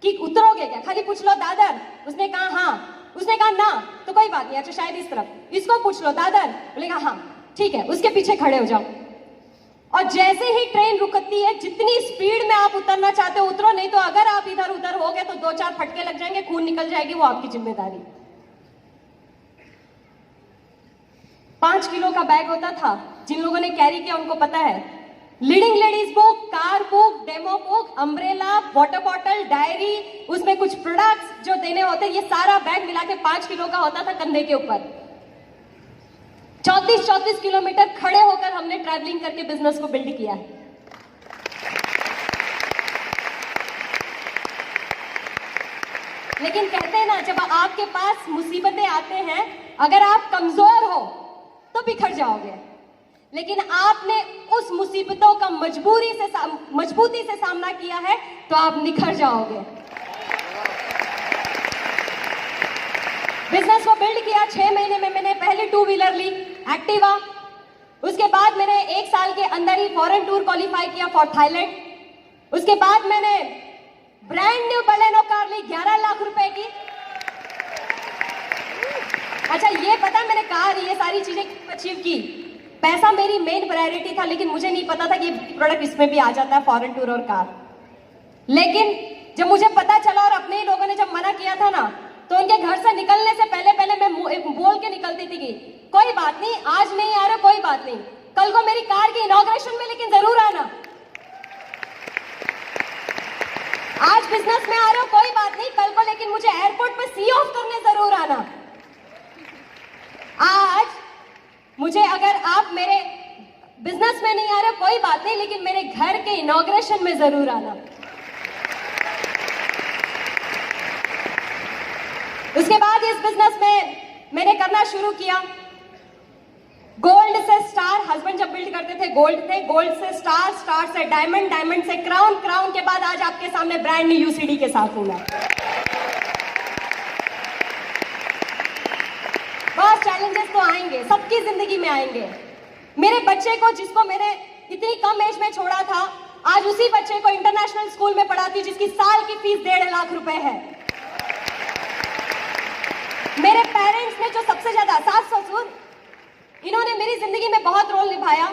कि उतरोगे क्या, खाली पूछ लो दादर। उसने कहा हाँ, उसने कहा ना तो कोई बात नहीं, अच्छा शायद इस तरफ, इसको पूछ लो दादर, बोलेगा हाँ ठीक है, उसके पीछे खड़े हो जाओ। और जैसे ही ट्रेन रुकती है, जितनी स्पीड में आप उतरना चाहते हो उतरो, नहीं तो अगर आप इधर उधर हो गए तो 2-4 फटके लग जाएंगे, खून निकल जाएगी, वो आपकी जिम्मेदारी। 5 किलो का बैग होता था, जिन लोगों ने कैरी किया उनको पता है। Leading ladies book, car book, demo book, umbrella, water bottle, diary, उसमें कुछ प्रोडक्ट्स जो देने होते, ये सारा बैग मिला के 5 किलो का होता था कंधे के ऊपर। 34 किलोमीटर खड़े होकर हमने ट्रैवलिंग करके बिजनेस को बिल्ड किया है। लेकिन कहते हैं ना, जब आपके पास मुसीबतें आते हैं, अगर आप कमजोर हो तो बिखर जाओगे, लेकिन आपने उस मुसीबतों का मजबूती से सामना किया है तो आप निखर जाओगे। बिजनेस को बिल्ड किया, 6 महीने में मैंने पहली 2 व्हीलर ली, एक्टिवा। उसके बाद मैंने 1 साल के अंदर ही फॉरेन टूर क्वालिफाई किया फॉर थाईलैंड। उसके बाद मैंने ब्रांड न्यू बलेनो कार ली 11 लाख रुपए की। अच्छा, ये पता मैंने कार ये सारी चीजें अचीव की, पैसा मेरी मेन प्रायोरिटी था, लेकिन मुझे नहीं पता था कि प्रोडक्ट इसमें भी आ जाता है, फॉरेन टूर और कार। लेकिन जब मुझे पता चला और अपने ही लोगों ने जब मना किया था ना, तो उनके घर से निकलने से पहले मैं बोल के निकलती थी कि कोई बात नहीं, आज नहीं आ रहा कोई बात नहीं, कल को मेरी कार की इनॉग्रेशन में लेकिन जरूर आना। आज बिजनेस में आ रहे हो कोई बात नहीं, कल को लेकिन मुझे एयरपोर्ट पे सी ऑफ करने जरूर आना। आज मुझे अगर आप मेरे बिजनेस में नहीं आ रहे कोई बात नहीं, लेकिन मेरे घर के इनॉग्रेशन में जरूर आना। उसके बाद इस बिजनेस में मैंने करना शुरू किया। गोल्ड से स्टार, हस्बैंड जब बिल्ड करते थे गोल्ड थे, गोल्ड से स्टार, स्टार से डायमंड, डायमंड से क्राउन, क्राउन के बाद आज आपके सामने ब्रांड न्यू यूसीडी के साथ हूं मैं। बहुत चैलेंजेस तो आएंगे, सबकी जिंदगी में आएंगे। मेरे बच्चे को, जिसको मैंने इतनी कम एज में छोड़ा था, आज उसी बच्चे को इंटरनेशनल स्कूल में पढ़ाती हूँ जिसकी साल की फीस 1.5 लाख रुपए है। मेरे पेरेंट्स ने जो सबसे ज्यादा, सास ससुर, इन्होंने मेरी जिंदगी में बहुत रोल निभाया,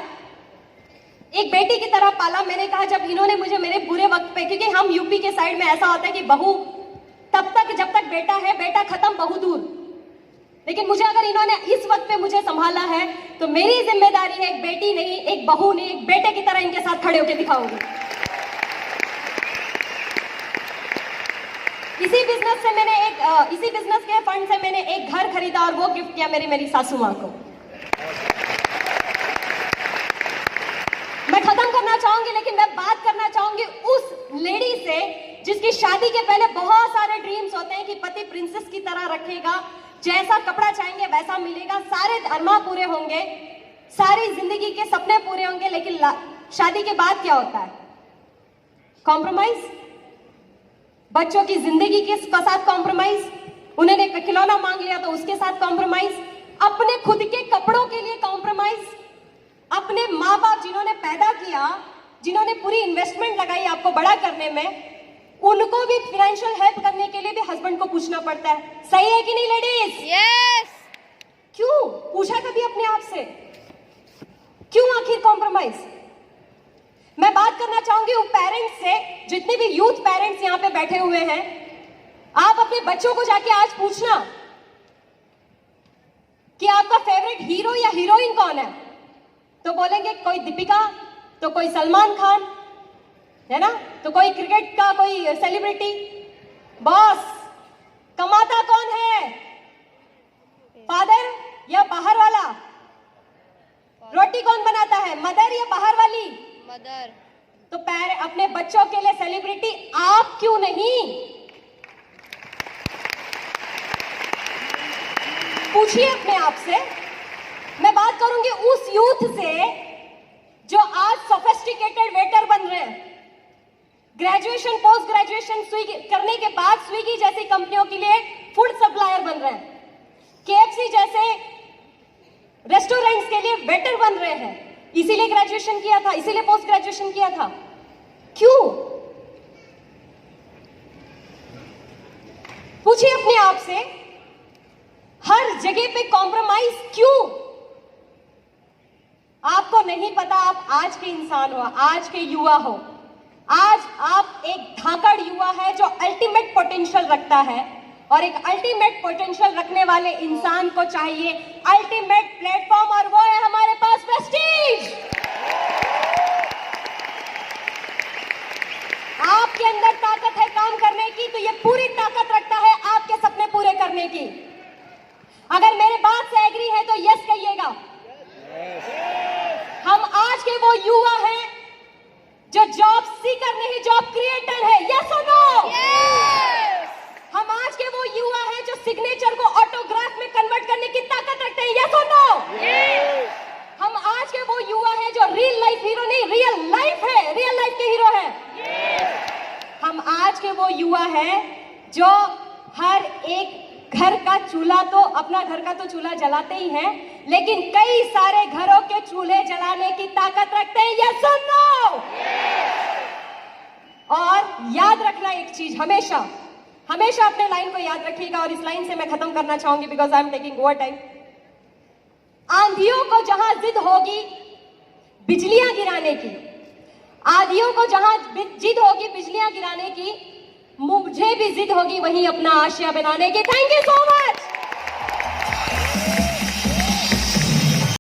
एक बेटी की तरह पाला। मैंने कहा जब इन्होंने मुझे मेरे बुरे वक्त पे, क्योंकि हम यूपी के साइड में ऐसा होता है कि बहू तब तक जब तक बेटा है, बेटा खत्म बहू दूर, लेकिन मुझे अगर इन्होंने इस वक्त पे मुझे संभाला है तो मेरी जिम्मेदारी है एक बेटी नहीं, एक बहू नहीं, एक बेटे की तरह इनके साथ खड़े होकर दिखाऊंगी। इसी बिजनेस के फंड से मैंने एक घर खरीदा और वो गिफ्ट किया मेरी सासू मां को। मैं खत्म करना चाहूंगी, लेकिन मैं बात करना चाहूंगी उस लेडी से जिसकी शादी के पहले बहुत सारे ड्रीम्स होते हैं कि पति प्रिंसेस की तरह रखेगा, जैसा कपड़ा चाहेंगे वैसा मिलेगा, सारे अरमा पूरे होंगे, सारी जिंदगी के सपने पूरे होंगे, लेकिन शादी के बाद क्या होता है? कॉम्प्रोमाइज, बच्चों की जिंदगी के साथ कॉम्प्रोमाइज, उन्होंने खिलौना मांग लिया तो उसके साथ कॉम्प्रोमाइज, अपने खुद के कपड़ों के लिए कॉम्प्रोमाइज, अपने माँ बाप जिन्होंने पैदा किया, जिन्होंने पूरी इन्वेस्टमेंट लगाई आपको बड़ा करने में, उनको भी फाइनेंशियल हेल्प करने के लिए भी हस्बैंड को पूछना पड़ता है। सही है कि नहीं लेडीज? यस। क्यों पूछा कभी अपने आप से, क्यों आखिर कॉम्प्रोमाइज? मैं बात करना चाहूंगी उन पेरेंट्स से, जितने भी यूथ पेरेंट्स यहां पे बैठे हुए हैं, आप अपने बच्चों को जाके आज पूछना कि आपका फेवरेट हीरो या हीरोइन कौन है, तो बोलेंगे कोई दीपिका, तो कोई सलमान खान, है ना, तो कोई क्रिकेट का कोई सेलिब्रिटी। बॉस, कमाता कौन है? फादर या बाहर वाला? रोटी कौन बनाता है, मदर या बाहर वाली? मदर। तो अपने बच्चों के लिए सेलिब्रिटी आप क्यों नहीं? पूछिए अपने आप से। मैं बात करूंगी उस यूथ से जो आज सोफिस्टिकेटेड वेटर बन रहे हैं, ग्रेजुएशन पोस्ट ग्रेजुएशन करने के बाद स्विगी जैसी कंपनियों के लिए फूड सप्लायर बन रहे हैं, केएफसी जैसे रेस्टोरेंट्स के लिए वेटर बन रहे हैं। इसीलिए ग्रेजुएशन किया था, इसीलिए पोस्ट ग्रेजुएशन किया था। क्यों? पूछिए अपने आप से, हर जगह पे कॉम्प्रोमाइज क्यों? आपको नहीं पता आप आज के इंसान हो, आज के युवा हो। आज आप एक धाकड़ युवा है जो अल्टीमेट पोटेंशियल रखता है, और एक अल्टीमेट पोटेंशियल रखने वाले इंसान को चाहिए अल्टीमेट प्लेटफॉर्म, और वो है हमारे पास प्रेस्टीज। आपके अंदर ताकत है काम करने की, तो ये पूरी ताकत रखता है आपके सपने पूरे करने की। अगर मेरे बात से एग्री है तो यस कहिएगा। हम आज के वो युवा हैं जो जॉब सीकर नहीं, जॉब क्रिएटर है। यस और नो? हम आज के वो युवा हैं जो सिग्नेचर को ऑटोग्राफ में कन्वर्ट करने की ताकत रखते हैं। यस और नो? हम आज के वो युवा चूल्हा तो अपना घर का तो चूल्हा जलाते ही हैं, लेकिन कई सारे घरों के चूल्हे जलाने की ताकत रखते हैं। यस और नो? और याद रखना एक चीज, हमेशा हमेशा अपने लाइन को याद रखिएगा, और इस लाइन से मैं खत्म करना चाहूंगी because I am taking over time. आंधियों को जहां जिद होगी बिजलियां गिराने की, आंधियों को जहां जिद होगी बिजलियां गिराने की, मुझे भी जिद होगी वहीं अपना आशिया बनाने की। Thank you so much.